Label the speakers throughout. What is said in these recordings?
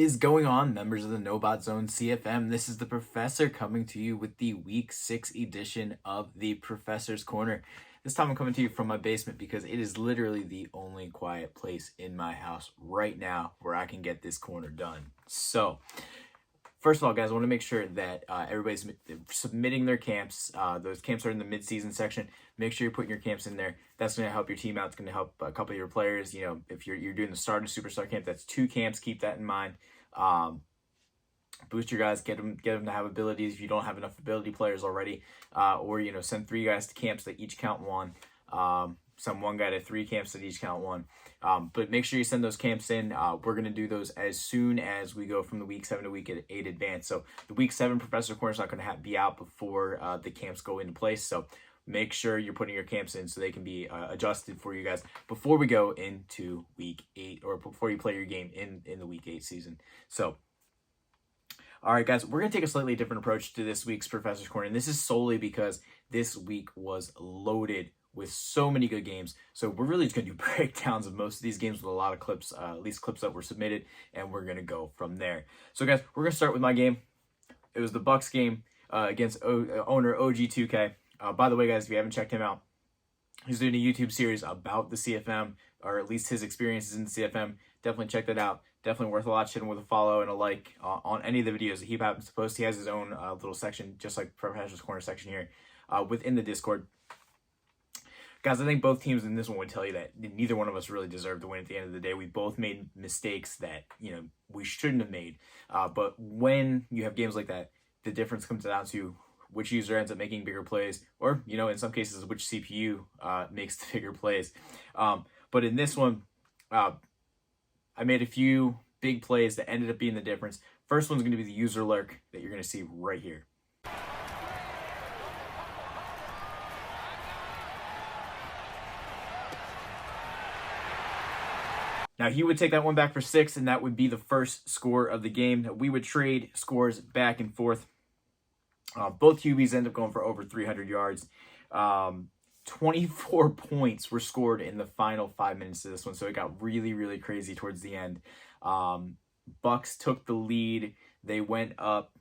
Speaker 1: is going on, members of the No Bot Zone CFM? This is the Professor coming to you with the Week 6 edition of the Professor's Corner. This time I'm coming to you from my basement because it is literally the only quiet place in my house right now where I can get this corner done. So, first of all, guys, I want to make sure that everybody's submitting their camps. Those camps are in the mid-season section. Make sure you're putting your camps in there. That's going to help your team out. It's going to help a couple of your players. You know, if you're doing the starter superstar camp, that's 2 camps. Keep that in mind. Boost your guys, get them to have abilities if you don't have enough ability players already, or send 3 guys to camps that each count 1. Send 1 guy to 3 camps that each count 1. But make sure you send those camps in. We're going to do those as soon as we go from the week 7 to week 8 advance. So the week 7 Professor Corner is not going to be out before the camps go into place. So make sure you're putting your camps in so they can be adjusted for you guys before we go into week 8, or before you play your game in the week 8 season. So, all right, guys, we're going to take a slightly different approach to this week's Professor's Corner. And this is solely because this week was loaded with so many good games. So we're really just going to do breakdowns of most of these games with a lot of clips, at least clips that were submitted, and we're going to go from there. So, guys, we're going to start with my game. It was the Bucks game against owner OG2K. By the way, guys, if you haven't checked him out, he's doing a YouTube series about the CFM, or at least his experiences in the CFM. Definitely check that out. Definitely worth a lot. Hit him with a follow and a like on any of the videos that he happens to post. He has his own little section, just like Professor's Corner section here, within the Discord. Guys, I think both teams in this one would tell you that neither one of us really deserved to win at the end of the day. We both made mistakes that, we shouldn't have made. But when you have games like that, the difference comes down to which user ends up making bigger plays, or, in some cases, which CPU makes the bigger plays. But in this one, I made a few big plays that ended up being the difference. First one's going to be the user lurk that you're going to see right here. Now, he would take that one back for 6, and that would be the first score of the game. We would trade scores back and forth. Both QBs end up going for over 300 yards. 24 points were scored in the final 5 minutes of this one, so it got really, really crazy towards the end. Bucks took the lead. They went up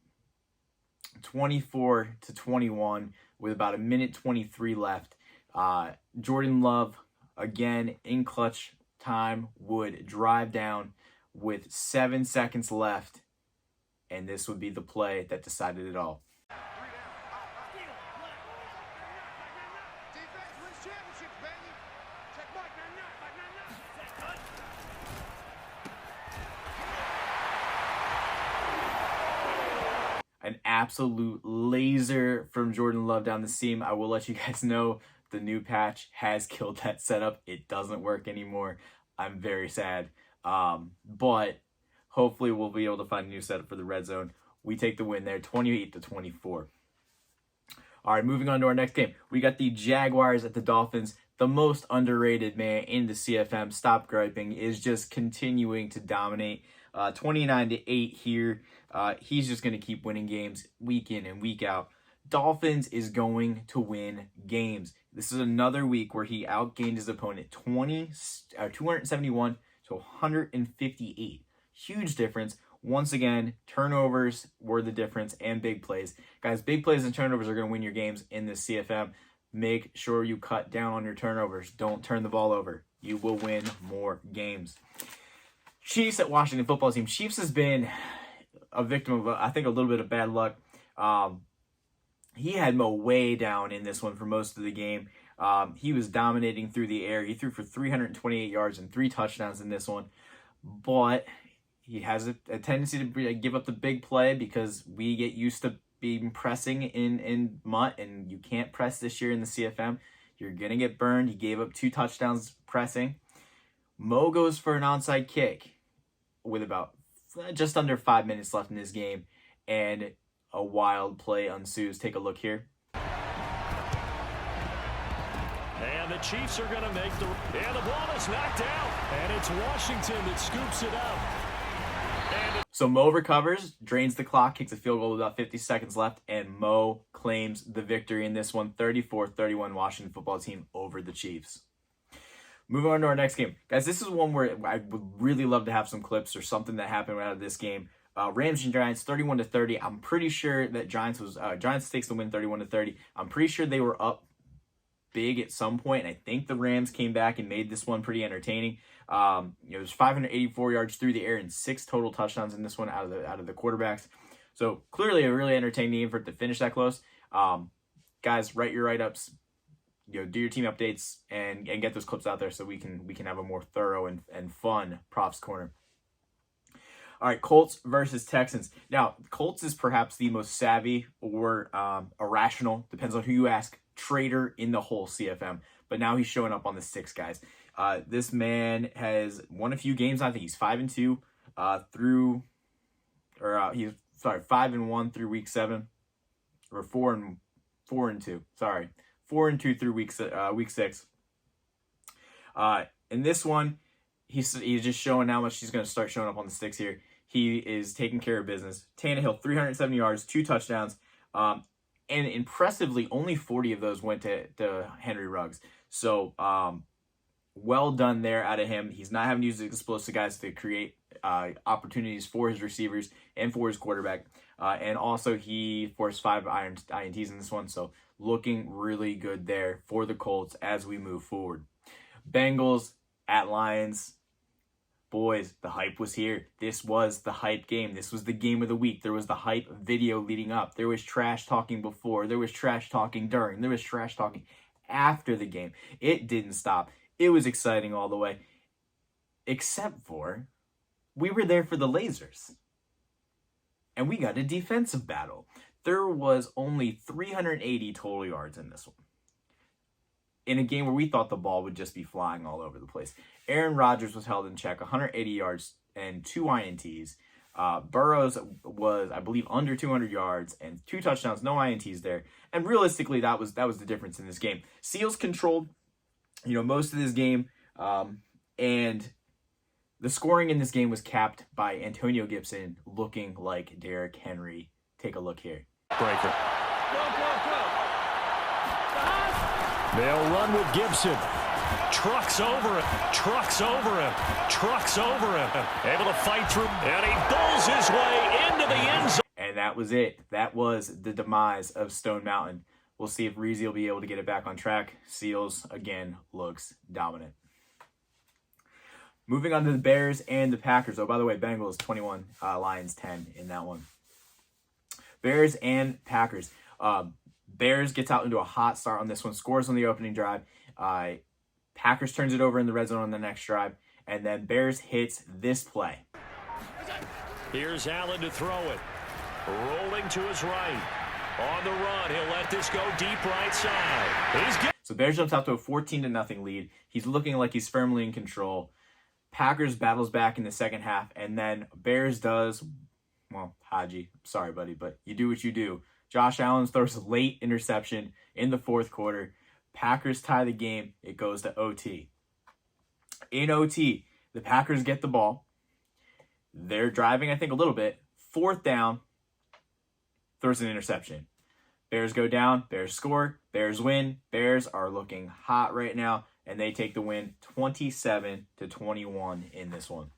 Speaker 1: 24-21 with about 1:23 left. Jordan Love, again, in clutch time, would drive down with 7 seconds left, and this would be the play that decided it all. An absolute laser from Jordan Love down the seam. I will let you guys know the new patch has killed that setup. It doesn't work anymore. I'm very sad. But hopefully we'll be able to find a new setup for the red zone. We take the win there, 28-24. All right, moving on to our next game. We got the Jaguars at the Dolphins. The most underrated man in the CFM, Stop Griping, is just continuing to dominate. 29-8 here. He's just going to keep winning games week in and week out. Dolphins is going to win games. This is another week where he outgained his opponent 271 to 158. Huge difference. Once again, turnovers were the difference, and big plays. Guys, big plays and turnovers are going to win your games in this CFM. Make sure you cut down on your turnovers. Don't turn the ball over. You will win more games. Chiefs at Washington football team. Chiefs has been a victim of, I think, a little bit of bad luck. He had Mo way down in this one for most of the game. He was dominating through the air. He threw for 328 yards and 3 touchdowns in this one. But he has a tendency to give up the big play because we get used to being pressing in MUT, and you can't press this year in the CFM. You're going to get burned. He gave up 2 touchdowns pressing. Mo goes for an onside kick with about just under 5 minutes left in this game, and a wild play ensues. Take a look here.
Speaker 2: And the Chiefs are going to make the... And the ball is knocked out. And it's Washington that scoops it up.
Speaker 1: So Mo recovers, drains the clock, kicks a field goal with about 50 seconds left, and Mo claims the victory in this one, 34-31 Washington football team over the Chiefs. Moving on to our next game. Guys, this is one where I would really love to have some clips or something that happened out of this game. Rams and Giants, 31-30. I'm pretty sure that Giants takes the win 31-30. I'm pretty sure they were up big at some point, and I think the Rams came back and made this one pretty entertaining. It was 584 yards through the air and 6 total touchdowns in this one out of the quarterbacks. So clearly a really entertaining game for it to finish that close. Guys, write your write-ups, do your team updates and get those clips out there so we can have a more thorough and fun Profs Corner. All right, Colts versus Texans. Now, Colts is perhaps the most savvy or irrational, depends on who you ask, trader in the whole CFM. But now he's showing up on the sticks, guys. This man has won a few games. I think he's 5-2 he's 5-1 through week 7, or 4-2. Sorry, 4-2 through week 6. In this one, he's just showing how much he's going to start showing up on the sticks here. He is taking care of business. Tannehill, 370 yards, 2 touchdowns, and impressively, only 40 of those went to Henry Ruggs. So, well done there out of him. He's not having to use explosive guys to create opportunities for his receivers and for his quarterback. And also, he forced 5 INTs in this one. So, looking really good there for the Colts as we move forward. Bengals at Lions. Boys, the hype was here. This was the hype game. This was the game of the week. There was the hype video leading up. There was trash talking before. There was trash talking during. There was trash talking after the game. It didn't stop. It was exciting all the way. Except for, we were there for the lasers. And we got a defensive battle. There was only 380 total yards in this one, in a game where we thought the ball would just be flying all over the place. Aaron Rodgers was held in check, 180 yards and 2 INTs. Burrows was, I believe, under 200 yards and 2 touchdowns, no INTs there. And realistically, that was the difference in this game. Seals controlled, most of this game, and the scoring in this game was capped by Antonio Gibson looking like Derrick Henry. Take a look here.
Speaker 2: Breaker. They'll run with Gibson. Trucks over him. Able to fight through. And he bowls his way into the end zone.
Speaker 1: And that was it. That was the demise of Stone Mountain. We'll see if Reezy will be able to get it back on track. Seals, again, looks dominant. Moving on to the Bears and the Packers. Oh, by the way, Bengals 21, Lions 10 in that one. Bears and Packers. Bears gets out into a hot start on this one, scores on the opening drive. Packers turns it over in the red zone on the next drive, and then Bears hits this play.
Speaker 2: Here's Allen to throw it. Rolling to his right. On the run, he'll let this go deep right side.
Speaker 1: So Bears jumps out to a 14-0 lead. He's looking like he's firmly in control. Packers battles back in the second half, and then Bears does, Haji, sorry, buddy, but you do what you do. Josh Allen throws a late interception in the fourth quarter. Packers tie the game. It goes to OT. In OT, the Packers get the ball. They're driving, I think, a little bit. 4th down, throws an interception. Bears go down. Bears score. Bears win. Bears are looking hot right now, and they take the win 27-21 in this one.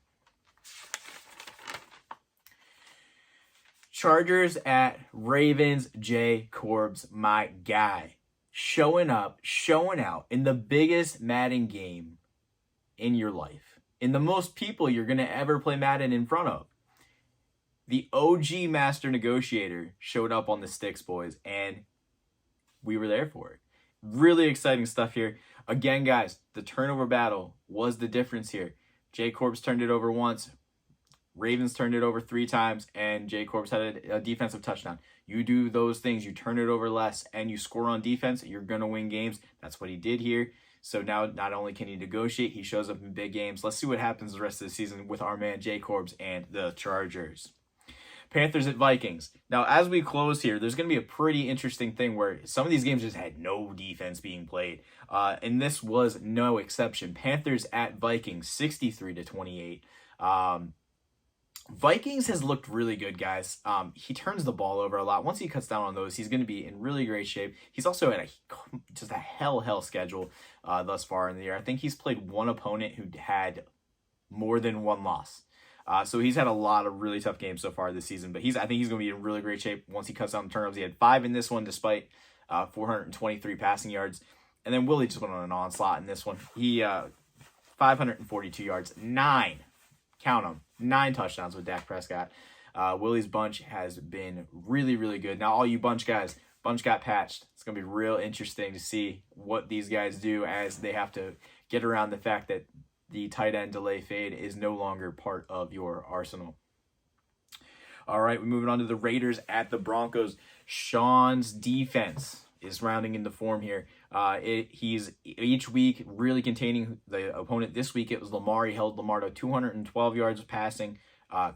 Speaker 1: Chargers at Ravens. Jay Corbs, my guy, showing up, showing out in the biggest Madden game in your life, in the most people you're going to ever play Madden in front of. The OG Master Negotiator showed up on the sticks, boys, and we were there for it. Really exciting stuff here. Again, guys, the turnover battle was the difference here. Jay Corbs turned it over once. Ravens turned it over 3 times, and Jay Corbs had a defensive touchdown. You do those things, you turn it over less, and you score on defense, you're going to win games. That's what he did here. So now not only can he negotiate, he shows up in big games. Let's see what happens the rest of the season with our man Jay Corbs and the Chargers. Panthers at Vikings. Now, as we close here, there's going to be a pretty interesting thing where some of these games just had no defense being played. And this was no exception. Panthers at Vikings, 63-28. Vikings has looked really good, guys. He turns the ball over a lot. Once he cuts down on those, he's going to be in really great shape. He's also at just a hell schedule thus far in the year. I think he's played one opponent who had more than one loss. So he's had a lot of really tough games so far this season. But I think he's going to be in really great shape once he cuts down the turnovers. He had 5 in this one, despite 423 passing yards. And then Willie just went on an onslaught in this one. He 542 yards, 9. Count them. 9 touchdowns with Dak Prescott. Willie's bunch has been really good. Now, all you bunch guys, bunch got patched. It's going to be real interesting to see what these guys do as they have to get around the fact that the tight end delay fade is no longer part of your arsenal. All right, we're moving on to the Raiders at the Broncos. Sean's defense is rounding into form here. He's each week really containing the opponent. This week it was Lamar. He held Lamar to 212 yards of passing,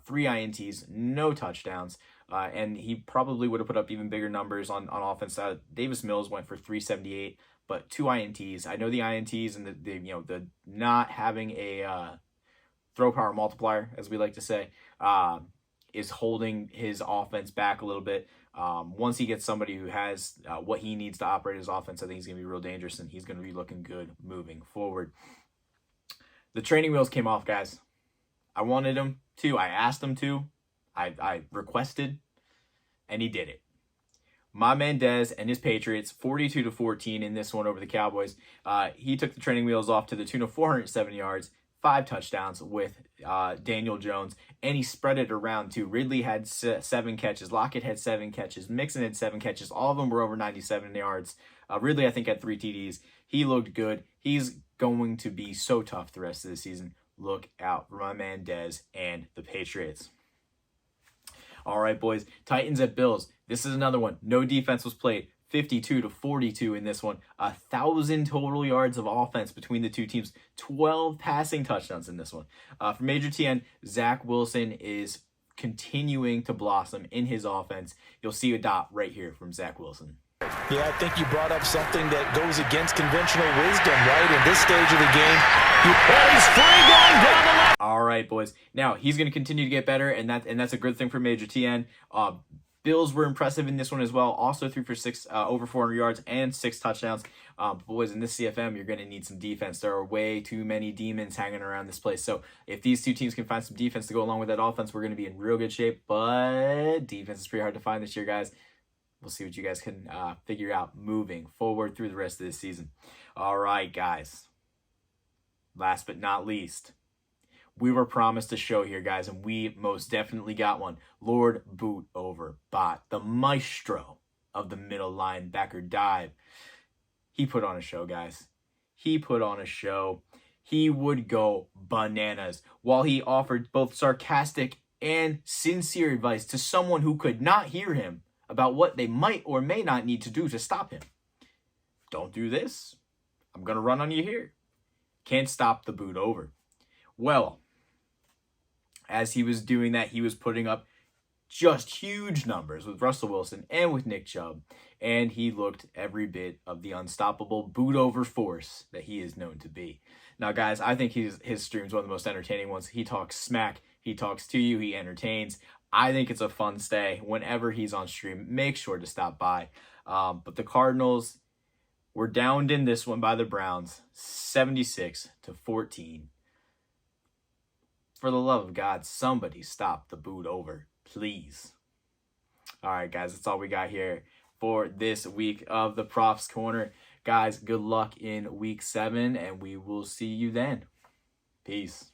Speaker 1: 3 INTs, no touchdowns, and he probably would have put up even bigger numbers on offense. Davis Mills went for 378, but 2 INTs. I know the INTs and the not having a throw power multiplier, as we like to say, is holding his offense back a little bit. Once he gets somebody who has what he needs to operate his offense, I think he's going to be real dangerous, and he's going to be looking good moving forward. The training wheels came off, guys. I wanted him to. I asked him to. I requested, and he did it. My man Dez and his Patriots, 42-14 in this one over the Cowboys. He took the training wheels off to the tune of 407 yards, 5 touchdowns with Daniel Jones, and he spread it around too. Ridley had 7 catches, Lockett had 7 catches, Mixon had 7 catches. All of them were over 97 yards. Ridley, I think, had 3 TDs. He looked good. He's going to be so tough the rest of the season. Look out for my man Dez and the Patriots. All right, boys. Titans at Bills. This is another one. No defense was played. 52-42 in this one. 1,000 total yards of offense between the two teams. 12 passing touchdowns in this one. For Major TN, Zach Wilson is continuing to blossom in his offense. You'll see a dot right here from Zach Wilson.
Speaker 3: Yeah, I think you brought up something that goes against conventional wisdom, right? In this stage of the game,
Speaker 2: he's free going down the left.
Speaker 1: All right, boys. Now, he's going to continue to get better, and that's a good thing for Major TN. Bills were impressive in this one as well. Also threw for over 400 yards and 6 touchdowns. Boys, in this CFM, you're going to need some defense. There are way too many demons hanging around this place. So if these two teams can find some defense to go along with that offense, we're going to be in real good shape. But defense is pretty hard to find this year, guys. We'll see what you guys can figure out moving forward through the rest of this season. All right, guys. Last but not least, we were promised a show here, guys, and we most definitely got one. Lord Boot Over Bot, the maestro of the middle linebacker dive. He put on a show, guys. He put on a show. He would go bananas while he offered both sarcastic and sincere advice to someone who could not hear him about what they might or may not need to do to stop him. Don't do this. I'm going to run on you here. Can't stop the boot over. Well, as he was doing that, he was putting up just huge numbers with Russell Wilson and with Nick Chubb. And he looked every bit of the unstoppable boot over force that he is known to be. Now, guys, I think his stream's one of the most entertaining ones. He talks smack. He talks to you. He entertains. I think it's a fun stay. Whenever he's on stream, make sure to stop by. But the Cardinals were downed in this one by the Browns, 76-14. For the love of God, somebody stop the boot over, please. All right, guys, that's all we got here for this week of the Prof's Corner. Guys, good luck in week 7, and we will see you then. Peace.